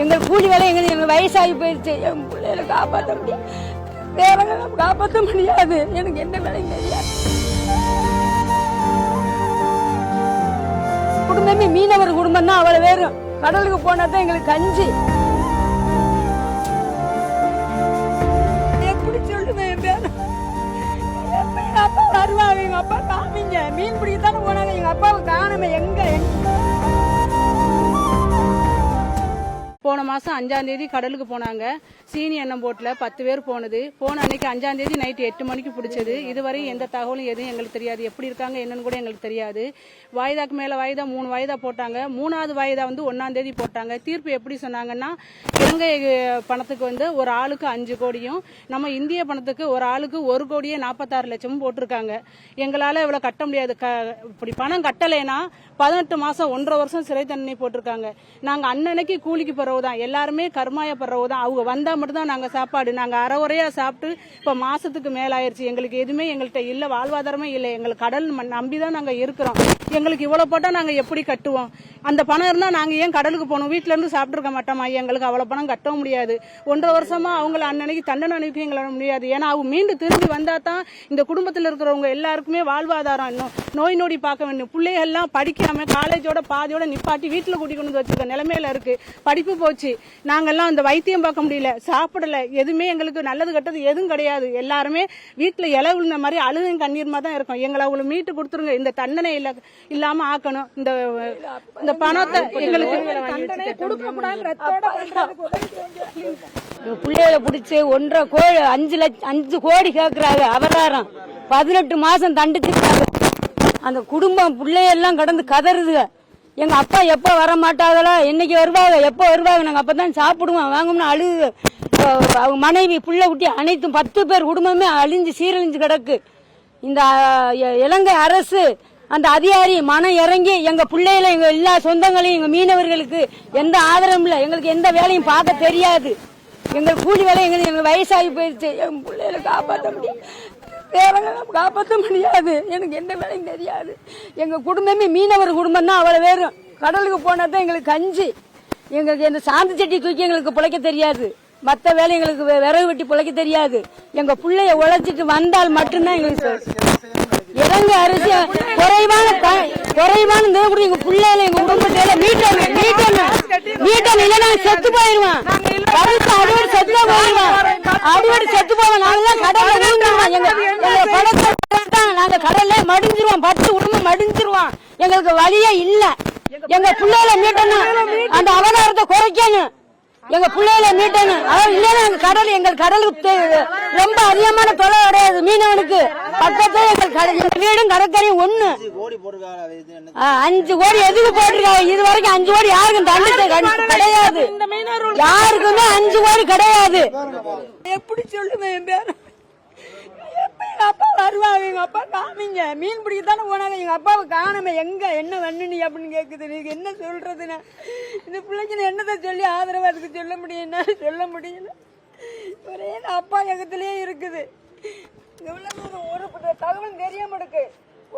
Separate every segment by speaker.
Speaker 1: எங்கள் கூலி வேலை எங்களுக்கு வயசாகி போயிடுச்சு. என் பிள்ளைகளை காப்பாற்ற முடியாது, வேற காப்பாற்ற முடியாது. எனக்கு என்ன வேலையும் தெரியாது. குடும்பமே மீனவர் குடும்பம் தான். அவ்வளவு பேரும் கடலுக்கு போனா தான் எங்களுக்கு கஞ்சி. எப்படி சொல்லுவேன் என் பேர? எங்க அப்பா வருவாங்க, எங்க அப்பா காமிங்க. மீன் பிடிக்கத்தானே போனாங்க, எங்க அப்பாவை காணுமே. எங்க
Speaker 2: போன மாசம் 5ஆம் தேதி கடலுக்கு போனாங்க. சீனி எண்ணெய் போட்ல 10 பேர் போனது. போன அன்னைக்கு 5ஆம் தேதி நைட்டு 8 மணிக்கு பிடிச்சது. இதுவரை எந்த தகவலும் எதுவும் எங்களுக்கு தெரியாது. எப்படி இருக்காங்க என்னன்னு கூட எங்களுக்கு தெரியாது. வாய்தாக்கு மேல வாய்தா 3 வாய்தா போட்டாங்க. 3வது வாய்தா 1ஆம் தேதி போட்டாங்க. தீர்ப்பு எப்படி சொன்னாங்கன்னா, இலங்கை பணத்துக்கு ஒரு ஆளுக்கு 5 கோடியும், நம்ம இந்திய பணத்துக்கு ஒரு ஆளுக்கு 1 கோடியே 46 லட்சமும் போட்டிருக்காங்க. எங்களால இவ்வளவு கட்ட முடியாது. இப்படி பணம் கட்டலைன்னா 18 மாசம் 1.5 வருஷம் சிறை தண்டனை போட்டிருக்காங்க. நாங்க அன்னன்னைக்கு கூலிக்கு போறவுதான், எல்லாருமே கர்மாயப்படுறவுதான். அவங்க வந்தா மட்டும்தான் நாங்க சாப்பாடு. நாங்க அரைகுறையா சாப்பிட்டு இப்ப மாசத்துக்கு மேல ஆயிருச்சு. எங்களுக்கு எதுவுமே எங்கள்கிட்ட இல்ல, வாழ்வாதாரமே இல்லை. எங்களுக்கு கடல் நம்பிதான் நாங்க இருக்கிறோம். எங்களுக்கு இவ்வளவு போட்டா நாங்க எப்படி கட்டுவோம்? அந்த பணம் இருந்தா நாங்க ஏன் கடலுக்கு போனோம்? வீட்டுல இருந்து சாப்பிட்டு இருக்க மாட்டோமா? எங்களுக்கு அவ்வளவு பணம் கட்டவும் முடியாது. 1.5 வருஷமா அவங்களை அன்னன்னைக்கு தண்டனை அனுப்பி எங்களால முடியாது. ஏன்னா அவங்க மீண்டும் திரும்பி வந்தா தான் இந்த குடும்பத்தில் இருக்கிறவங்க எல்லாருக்குமே வாழ்வாதாரம். இன்னும் நோய் நொடி பார்க்க வேண்டும். பிள்ளைகள் எல்லாம் படிக்காம காலேஜோட பாதியோட நிப்பாட்டி வீட்டுல கூட்டி கொண்டு வந்து வச்சிருக்க நிலைமையில இருக்கு. படிப்பு போச்சு. நாங்கெல்லாம் அந்த வைத்தியம் பார்க்க முடியல, சாப்பிடல, எதுவுமே எங்களுக்கு நல்லது கட்டது எதுவும் கிடையாது. எல்லாருமே வீட்டுல இலை விழுந்த மாதிரி அழுகும் கண்ணீர்மா தான் இருக்கும். எங்களை அவங்களுக்கு மீட்டு கொடுத்துருங்க. இந்த தண்டனை இல்லாம ஆக்கணும். இந்த பணத்தை எங்களுக்கு
Speaker 1: பிள்ளைகளை பிடிச்சு 1.5 கோடி 5 கோடி கேட்கிறாங்க அபராதம். 18 மாசம் தண்டிச்சிருக்காங்க. அந்த குடும்பம் பிள்ளையெல்லாம் கடந்து கதறுதுங்க. எங்க அப்பா எப்ப வர மாட்டாங்களா, என்னைக்கு வருவாங்க, எப்ப வருவாங்க, நாங்க அப்பதான் சாப்பிடுவோம் வாங்கணும்னு அழுகு. அவங்க மனைவி பிள்ளை குட்டி அனைத்தும் 10 பேர் குடும்பமே அழிஞ்சு சீரழிஞ்சு கிடக்கு. இந்த இலங்கை அரசு அந்த அதிகாரி மனம் இறங்கி எங்க பிள்ளைகளை, எங்க எல்லா சொந்தங்களையும், எங்க மீனவர்களுக்கு எந்த ஆதரவும் இல்லை. எங்களுக்கு எந்த வேலையும் பார்க்க தெரியாது. எங்கள் கூலி வேலை எங்களுக்கு வயசாகி போயிடுச்சு. என் பிள்ளைகளை காப்பாற்ற முடியாது, வேற காப்பாற்ற முடியாது. எனக்கு எந்த வேலையும் தெரியாது. எங்க குடும்பமே மீனவர் குடும்பம் தான். அவ்வளவு பேரும் கடலுக்கு போனா தான் எங்களுக்கு கஞ்சி. எங்களுக்கு இந்த சாந்து சட்டி தூக்கி எங்களுக்கு பிழைக்க தெரியாது. மற்ற வேலை எங்களுக்கு விறகு வெட்டி பிழைக்க தெரியாது. எங்க பிள்ளைய உழைச்சிட்டு வந்தால் மட்டும்தான் எங்களுக்கு இலங்கை அரிசி குறைவான எங்க பிள்ளைல எங்க குடும்பத்தில மீட்டர் இல்லைன்னா செத்து போயிருவான். அடிவடி செத்து போயிருவான். அடிவடி செத்து போவோம். நாங்கெல்லாம் கடல்ல விழுந்துருவோம். எங்க பணத்தை நாங்க கடல்ல மடிஞ்சிருவோம். 10 குடும்பம் மடிஞ்சிருவோம். எங்களுக்கு வழியே இல்ல. எங்க பிள்ளைகளை மீட்டணும். அந்த அவதாரத்தை குறைக்கணும். எங்க பிள்ளைகளை மீட்டணும். அதாவது இல்லைன்னா எங்கள் கடலுக்கு ரொம்ப அதிகமான தொலை கிடையாது. மீனவனுக்கு பக்கத்துல எங்கள் வீடும் கடற்கரையும் 1. 5 கோடி எதுக்கு போட்டிருக்காங்க? இது வரைக்கும் 5 கோடி யாருக்கும் தண்டனை கிடையாது. யாருக்குமே 5 கோடி கிடையாது. எப்படி சொல்லுவேன் என் பேர? எங்க அப்பா வருவாங்க, எங்க அப்பா காமிங்க. மீன் பிடிக்கத்தானே போனாங்க, எங்க அப்பாவை காணுமே. எங்க என்ன வண்ணி அப்படின்னு கேக்குது. நீங்க என்ன சொல்றதுன்னு இந்த பிள்ளைக்கு என்னத்தை சொல்லி ஆதரவா அதுக்கு சொல்ல முடியும்னா சொல்ல முடியல. ஒரே அப்பா எகத்திலேயே இருக்குது. ஒரு தகவல் தெரியாம இருக்கு.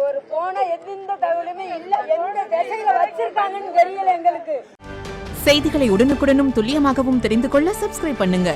Speaker 1: ஒரு போன எந்த தகவலுமே இல்ல. எந்த திசையில வச்சிருக்காங்கன்னு தெரியல எங்களுக்கு.
Speaker 3: செய்திகளை உடனுக்குடனும் துல்லியமாகவும் தெரிந்து கொள்ள சப்ஸ்கிரைப் பண்ணுங்க.